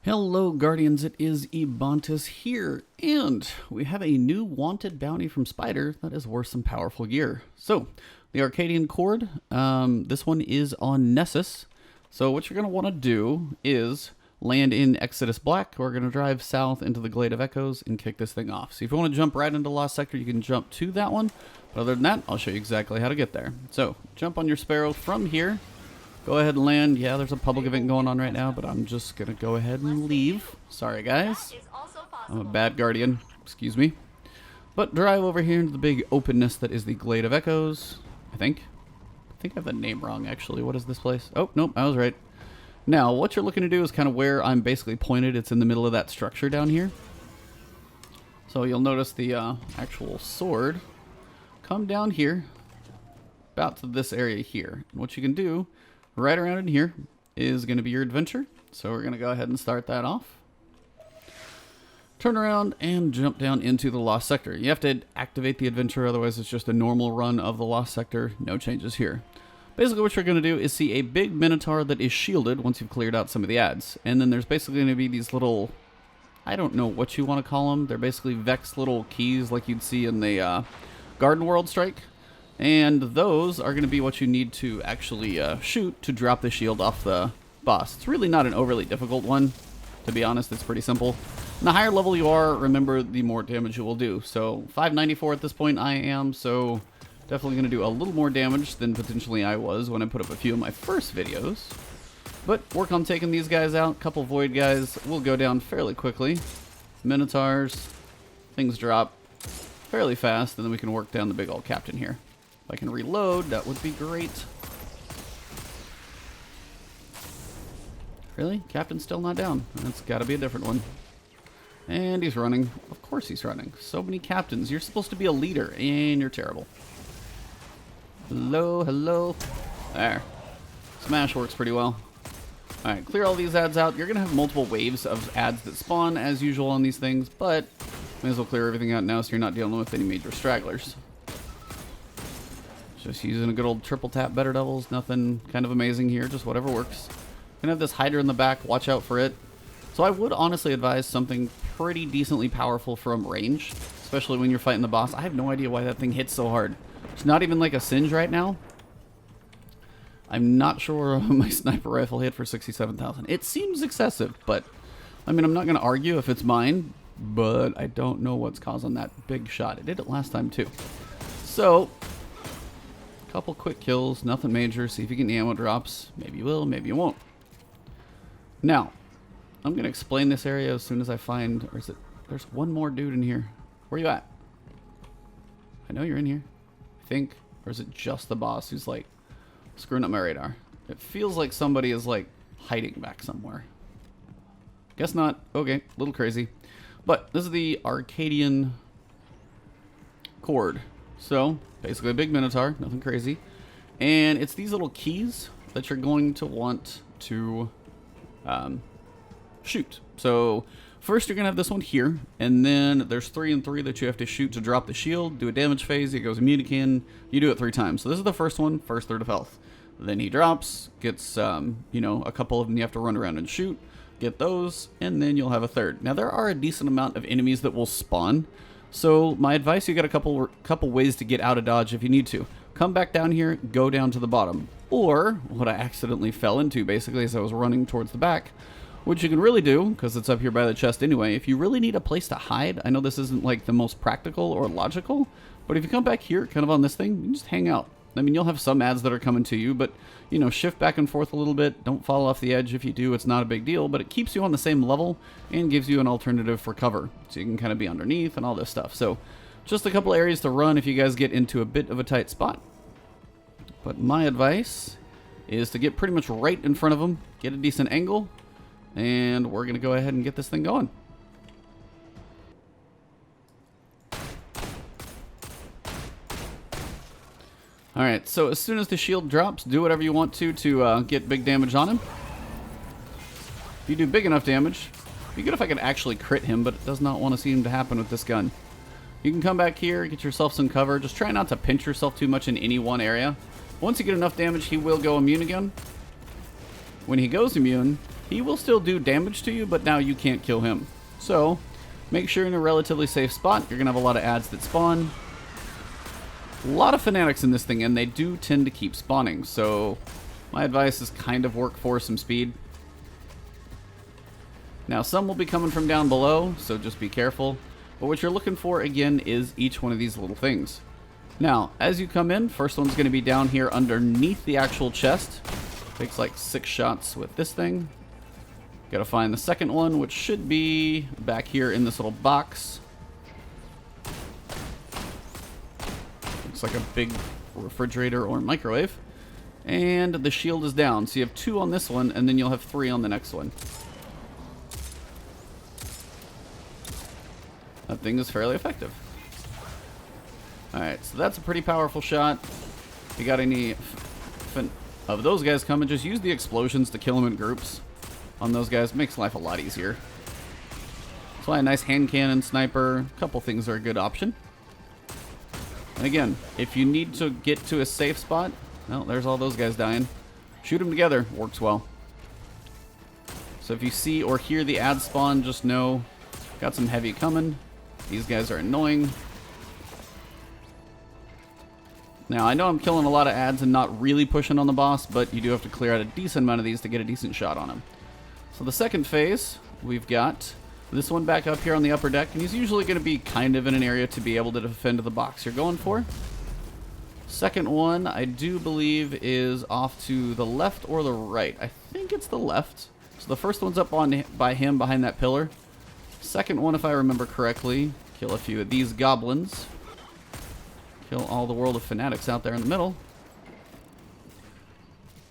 Hello Guardians, it is Ebontis here, and we have a new wanted bounty from Spider that is worth some powerful gear. So, the Arcadian Chord, this one is on Nessus. So what you're going to want to do is land in Exodus Black. We're going to drive south into the Glade of Echoes and kick this thing off. So if you want to jump right into Lost Sector, you can jump to that one. But other than that, I'll show you exactly how to get there. So, jump on your Sparrow from here. Go ahead and land. Yeah, there's a public event going on right now, but I'm just going to go ahead and leave. Sorry, guys. I'm a bad guardian. Excuse me. But drive over here into the big openness that is the Glade of Echoes. I think I have the name wrong, actually. What is this place? Oh, nope, I was right. Now, what you're looking to do is kind of where I'm basically pointed. It's in the middle of that structure down here. So you'll notice the actual sword come down here, about to this area here. And what you can do right around in here is going to be your adventure. So we're going to go ahead and start that off. Turn around and jump down into the Lost Sector. You have to activate the adventure, otherwise it's just a normal run of the Lost Sector. No changes here. Basically what you're going to do is see a big Minotaur that is shielded once you've cleared out some of the ads. And then there's basically going to be these little, I don't know what you want to call them. They're basically Vex little keys like you'd see in the Garden World Strike. And those are going to be what you need to actually shoot to drop the shield off the boss. It's really not an overly difficult one. To be honest, it's pretty simple. And the higher level you are, remember, the more damage you will do. So 594 at this point I am, so definitely going to do a little more damage than potentially I was when I put up a few of my first videos. But work on taking these guys out. Couple void guys will go down fairly quickly. Minotaurs, things drop fairly fast, and then we can work down the big old captain here. If I can reload, that would be great. Really? Captain's still not down. That's got to be a different one. And he's running. Of course he's running. So many captains. You're supposed to be a leader, and you're terrible. Hello, hello. There. Smash works pretty well. Alright, clear all these ads out. You're going to have multiple waves of ads that spawn, as usual on these things, but may as well clear everything out now so you're not dealing with any major stragglers. Just using a good old triple tap better doubles. Nothing kind of amazing here, just whatever works. Gonna have this Hydra in the back, watch out for it. So I would honestly advise something pretty decently powerful from range, especially when you're fighting the boss. I have no idea why that thing hits so hard. It's not even like a singe right now. I'm not sure my sniper rifle hit for 67,000. It seems excessive, but I mean, I'm not gonna argue if it's mine, but I don't know what's causing that big shot. It did it last time too. So, couple quick kills, nothing major. See if you get any ammo drops. Maybe you will, maybe you won't. Now, I'm going to explain this area as soon as I find, or is it, there's one more dude in here. Where you at? I know you're in here, I think. Or is it just the boss who's like screwing up my radar? It feels like somebody is like hiding back somewhere. Guess not. Okay, a little crazy. But this is the Arcadian Chord. So, basically a big Minotaur, nothing crazy. And it's these little keys that you're going to want to shoot. So first you're going to have this one here, and then there's 3 and 3 that you have to shoot to drop the shield, do a damage phase, he goes immune again, you do it 3 times. So this is the first one, first third of health. Then he drops, gets, you know, a couple of them you have to run around and shoot, get those, and then you'll have a third. Now there are a decent amount of enemies that will spawn, so my advice, you got a couple ways to get out of dodge if you need to. Come back down here, go down to the bottom. Or, what I accidentally fell into basically as I was running towards the back, which you can really do, because it's up here by the chest anyway, if you really need a place to hide. I know this isn't like the most practical or logical, but if you come back here, kind of on this thing, you can just hang out. I mean, you'll have some ads that are coming to you, but, you know, shift back and forth a little bit. Don't fall off the edge. If you do, it's not a big deal, but it keeps you on the same level and gives you an alternative for cover. So you can kind of be underneath and all this stuff. So just a couple areas to run if you guys get into a bit of a tight spot. But my advice is to get pretty much right in front of them, get a decent angle, and we're going to go ahead and get this thing going. Alright, so as soon as the shield drops, do whatever you want to get big damage on him. If you do big enough damage, it'd be good if I could actually crit him, but it does not want to seem to happen with this gun. You can come back here, get yourself some cover. Just try not to pinch yourself too much in any one area. Once you get enough damage, he will go immune again. When he goes immune, He will still do damage to you, but now you can't kill him. So, make sure you're in a relatively safe spot. You're going to have a lot of adds that spawn. A lot of fanatics in this thing, and they do tend to keep spawning. So, my advice is kind of work for some speed. Now, some will be coming from down below, so just be careful. But what you're looking for, again, is each one of these little things. Now, as you come in, first one's going to be down here underneath the actual chest. Takes like 6 shots with this thing. Gotta find the second one, which should be back here in this little box. Looks like a big refrigerator or microwave. And the shield is down, so you have 2 on this one, and then you'll have 3 on the next one. That thing is fairly effective. Alright, so that's a pretty powerful shot. If you got any of those guys coming, just use the explosions to kill them in groups. On those guys, makes life a lot easier. That's why a nice hand cannon, sniper, a couple things are a good option. And again, if you need to get to a safe spot, well, there's all those guys dying. Shoot them together, works well. So if you see or hear the ad spawn, just know, got some heavy coming. These guys are annoying. Now, I know I'm killing a lot of ads and not really pushing on the boss, but you do have to clear out a decent amount of these to get a decent shot on him. So the second phase, we've got this one back up here on the upper deck, and he's usually going to be kind of in an area to be able to defend the box you're going for. Second one, I do believe, is off to the left or the right. I think it's the left. So the first one's up on by him behind that pillar. Second one, if I remember correctly, kill a few of these goblins. Kill all the world of fanatics out there in the middle.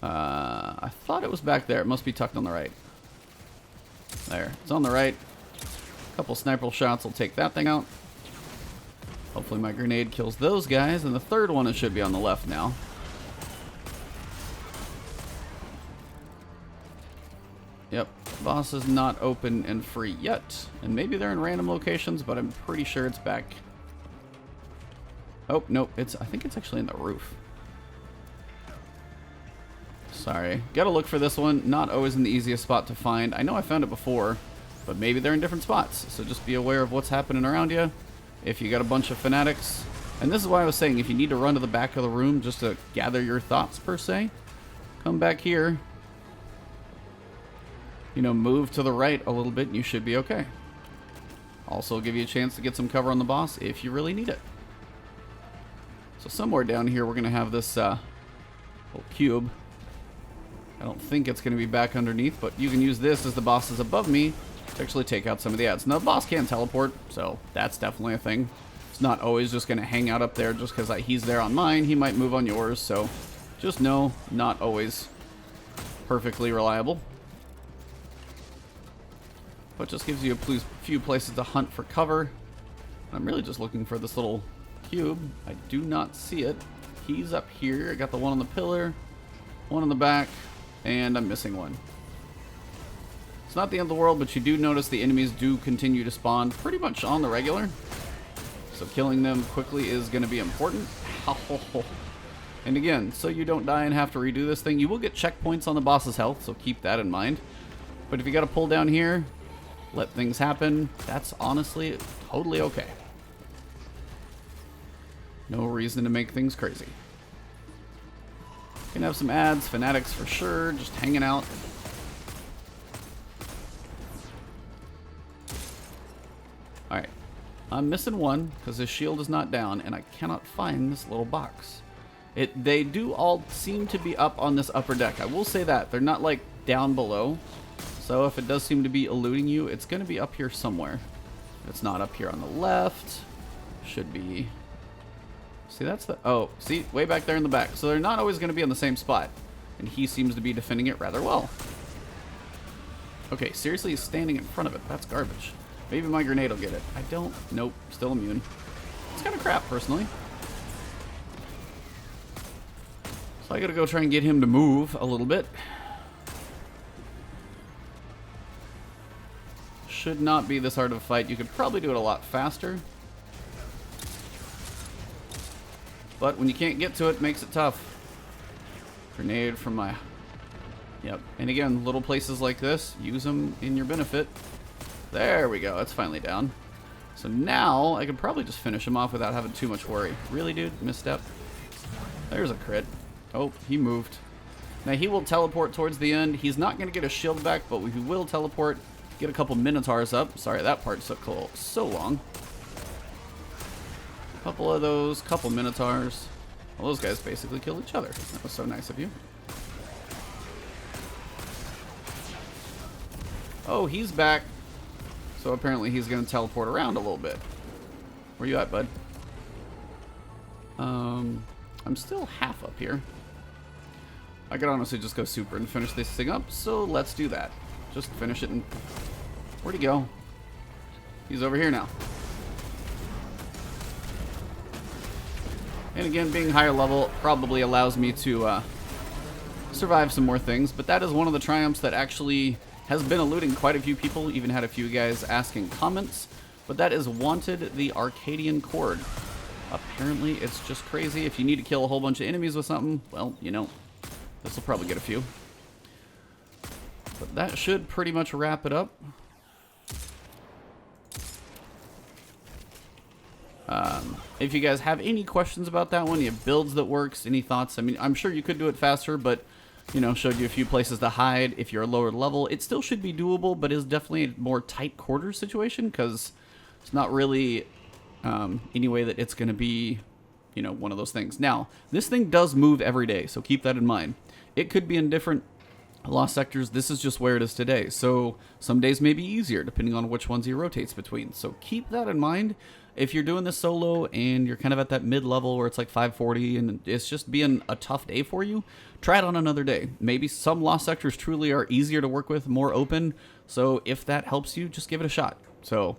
I thought it was back there. It must be tucked on the right. There. It's on the right. A couple sniper shots will take that thing out. Hopefully my grenade kills those guys. And the third one, it should be on the left now. Yep. Boss is not open and free yet. And maybe they're in random locations, but I'm pretty sure it's back. Oh, nope. I think it's actually in the roof. Sorry. Gotta look for this one. Not always in the easiest spot to find. I know I found it before, but maybe they're in different spots. So just be aware of what's happening around you. If you got a bunch of fanatics. And this is why I was saying, if you need to run to the back of the room just to gather your thoughts, per se, come back here. You know, move to the right a little bit and you should be okay. Also give you a chance to get some cover on the boss if you really need it. So somewhere down here we're going to have this little cube. I don't think it's going to be back underneath, but you can use this as the boss is above me to actually take out some of the ads. Now the boss can teleport, so that's definitely a thing. It's not always just going to hang out up there just because he's there on mine. He might move on yours, so just know, not always perfectly reliable. But just gives you a few places to hunt for cover. I'm really just looking for this little cube. I do not see it. He's up here. I got the one on the pillar, one on the back, and I'm missing one. It's not the end of the world, but you do notice the enemies do continue to spawn pretty much on the regular. So killing them quickly is going to be important. And again, so you don't die and have to redo this thing, you will get checkpoints on the boss's health, so keep that in mind. But if you got to pull down here, let things happen, that's honestly totally okay. No reason to make things crazy. Gonna have some ads, fanatics for sure, just hanging out. Alright, I'm missing one because his shield is not down and I cannot find this little box. They do all seem to be up on this upper deck. I will say that. They're not like down below. So if it does seem to be eluding you, it's going to be up here somewhere. If it's not up here on the left, should be... See, that's the... Oh, see? Way back there in the back. So they're not always going to be on the same spot. And he seems to be defending it rather well. Okay, seriously, he's standing in front of it. That's garbage. Maybe my grenade will get it. I don't... Nope. Still immune. It's kind of crap, personally. So I gotta go try and get him to move a little bit. Should not be this hard of a fight. You could probably do it a lot faster. But when you can't get to it, it makes it tough. Grenade from my Yep. And again, little places like this, use them in your benefit. There we go. It's finally down. So now I can probably just finish him off without having too much worry. Really, dude? Misstep. There's a crit. Oh, he moved. Now he will teleport towards the end. He's not going to get a shield back, but we will teleport. Get a couple Minotaurs up. Sorry, that part took so long. A couple of those, couple Minotaurs. Well, those guys basically killed each other. That was so nice of you. Oh, he's back. So apparently he's going to teleport around a little bit. Where you at, bud? I'm still half up here. I could honestly just go super and finish this thing up, so let's do that. Just finish it and... Where'd he go? He's over here now. And again, being higher level probably allows me to survive some more things, but that is one of the triumphs that actually has been eluding quite a few people, even had a few guys asking comments, but that is Wanted the Arcadian Chord. Apparently, it's just crazy. If you need to kill a whole bunch of enemies with something, well, you know, this will probably get a few. But that should pretty much wrap it up. If you guys have any questions about that one, you have builds that works, any thoughts? I mean, I'm sure you could do it faster, but, you know, showed you a few places to hide. If you're a lower level, it still should be doable, but is definitely a more tight quarters situation, because it's not really any way that it's going to be, you know, one of those things. Now, this thing does move every day, so keep that in mind. It could be in different lost sectors. This is just where it is today, so some days may be easier depending on which ones he rotates between, so keep that in mind. If you're doing this solo and you're kind of at that mid-level where it's like 540 and it's just being a tough day for you, try it on another day. Maybe some lost sectors truly are easier to work with, more open, so if that helps you, just give it a shot. So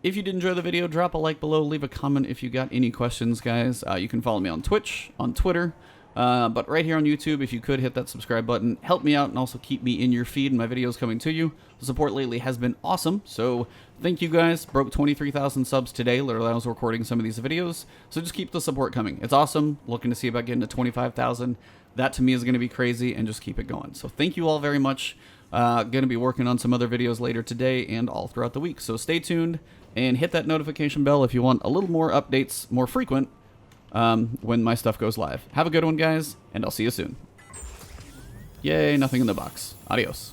if you did enjoy the video, drop a like below, leave a comment if you got any questions, guys. You can follow me on Twitch, on Twitter, but right here on YouTube, if you could hit that subscribe button, help me out and also keep me in your feed and my videos coming to you. The support lately has been awesome, so thank you guys. Broke 23,000 subs today. Literally, I was recording some of these videos, so just keep the support coming. It's awesome. Looking to see about getting to 25,000. That to me is going to be crazy, and just keep it going. So thank you all very much. Going to be working on some other videos later today and all throughout the week, so stay tuned and hit that notification bell if you want a little more updates, more frequent, when my stuff goes live. Have a good one, guys, and I'll see you soon. Yay, nothing in the box. Adios.